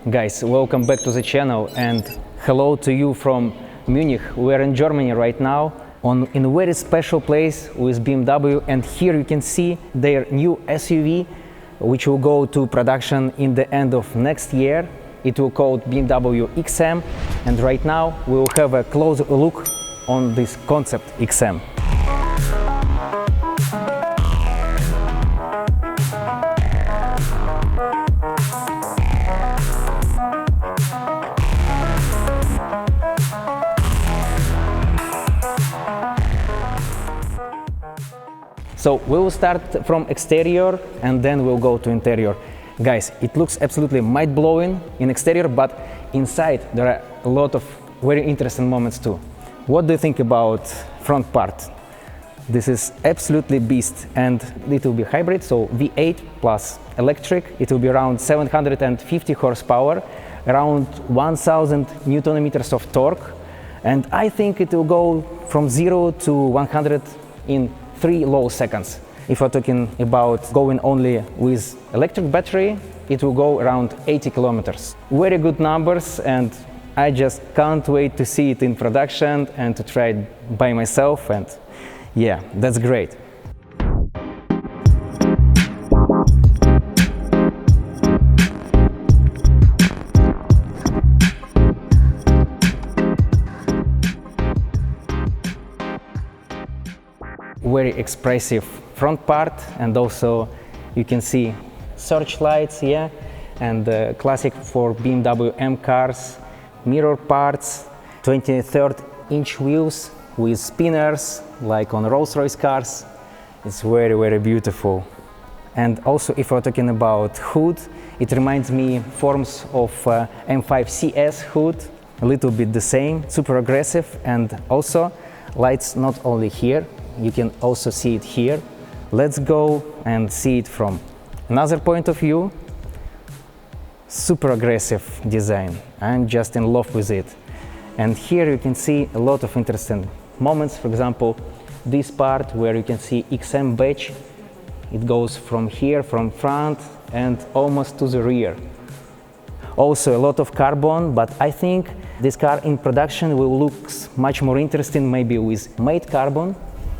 Guys, welcome back to the channel and hello to you from Munich. We are in Germany right now in a very special place with BMW, and here you can see their new SUV which will go to production in the end of next year. It will called BMW XM, and right now we will have a closer look on this concept XM. So we will start from exterior and then we'll go to interior. Guys, it looks absolutely mind-blowing in exterior, but inside there are a lot of very interesting moments too. What do you think about front part? This is absolutely beast, and it will be hybrid, so V8 plus electric. It will be around 750 horsepower, around 1000 Newton meters of torque, and I think it will go from 0 to 100 in 3 low seconds. If we're talking about going only with electric battery, it will go around 80 kilometers. Very good numbers, and I just can't wait to see it in production and to try it by myself, and yeah, that's great. Very expressive front part, and also you can see searchlights, yeah, and classic for BMW M cars, mirror parts, 23rd-inch wheels with spinners like on Rolls-Royce cars. It's very, very beautiful. And also, if we're talking about hood, it reminds me forms of M5 CS hood, a little bit the same, super aggressive, and also lights not only here, you can also see it here. Let's go and see it from another point of view. Super aggressive design. I'm just in love with it. And here you can see a lot of interesting moments. For example, this part where you can see XM badge. It goes from here, from front, and almost to the rear. Also a lot of carbon, but I think this car in production will look much more interesting, maybe with matte carbon.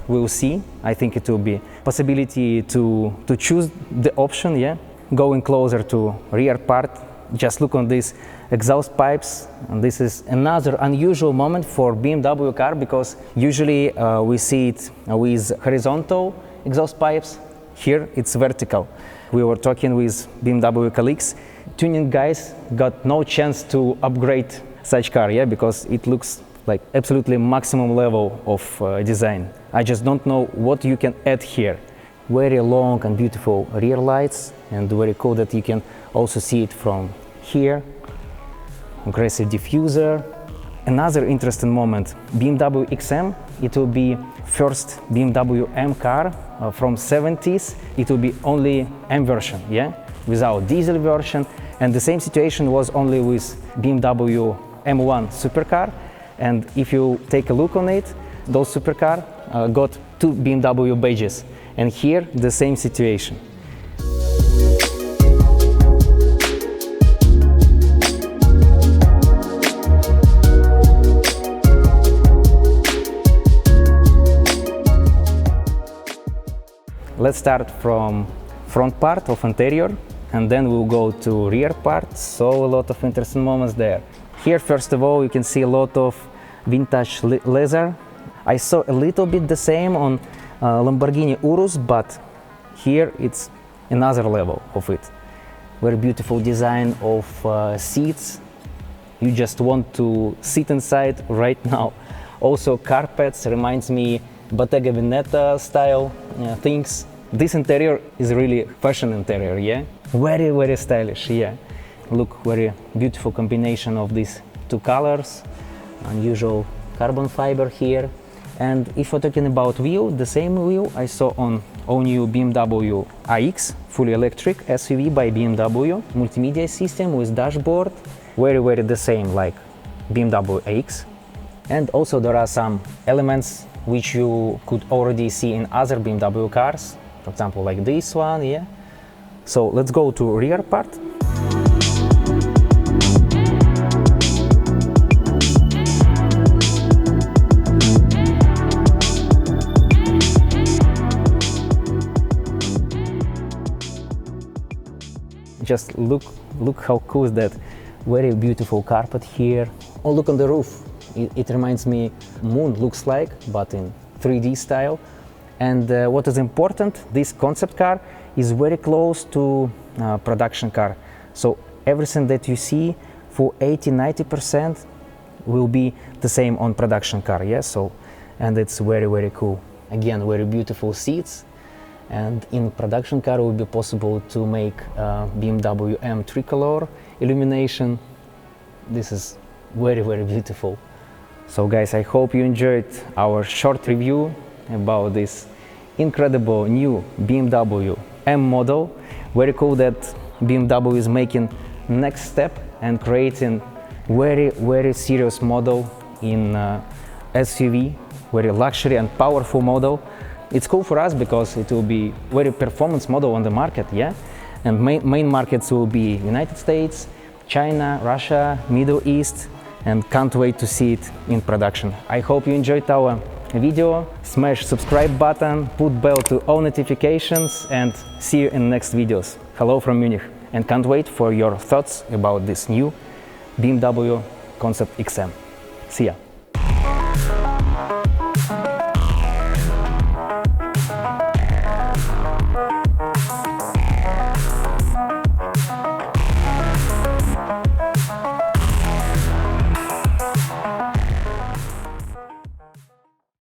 We'll see. I think it will be possibility to choose the option, yeah. Going closer to rear part, just look on these exhaust pipes, and this is another unusual moment for BMW car, because usually we see it with horizontal exhaust pipes. Here it's vertical. We were talking with BMW colleagues. Tuning guys got no chance to upgrade such car, yeah, because it looks like absolutely maximum level of design. I just don't know what you can add here. Very long and beautiful rear lights, and very cool that you can also see it from here. Aggressive diffuser. Another interesting moment, BMW XM. It will be first BMW M car from 70s. It will be only M version, yeah, without diesel version. And the same situation was only with BMW M1 supercar. And if you take a look on it, those supercar got 2 BMW badges. And here, the same situation. Let's start from front part of interior, and then we'll go to rear part. So a lot of interesting moments there. Here, first of all, you can see a lot of vintage leather. I saw a little bit the same on Lamborghini URUS, but here it's another level of it. Very beautiful design of seats. You just want to sit inside right now. Also carpets reminds me Bottega Veneta style things. This interior is really fashion interior, yeah? Very, very stylish, yeah. Look, very beautiful combination of these 2 colors. Unusual carbon fiber here. And if we're talking about wheel, the same wheel I saw on all new BMW iX, fully electric SUV by BMW. Multimedia system with dashboard, very, very the same like BMW iX. And also there are some elements which you could already see in other BMW cars, for example like this one, yeah. So let's go to rear part. just look how cool is that. Very beautiful carpet here. Oh, look on the roof. It reminds me moon looks like, but in 3D style. And what is important, this concept car is very close to production car. So everything that you see for 80–90% will be the same on production car. Yes, so and it's very cool. Again, very beautiful seats. And in production car it will be possible to make BMW M tricolor illumination. This is very beautiful. So guys, I hope you enjoyed our short review about this incredible new BMW M model. Very cool that BMW is making next step and creating very serious model in SUV, very luxury and powerful model. It's cool for us because it will be very performance model on the market, yeah? And main markets will be United States, China, Russia, Middle East, and can't wait to see it in production. I hope you enjoyed our video. Smash subscribe button, put bell to all notifications, and see you in next videos. Hello from Munich, and can't wait for your thoughts about this new BMW Concept XM. See ya!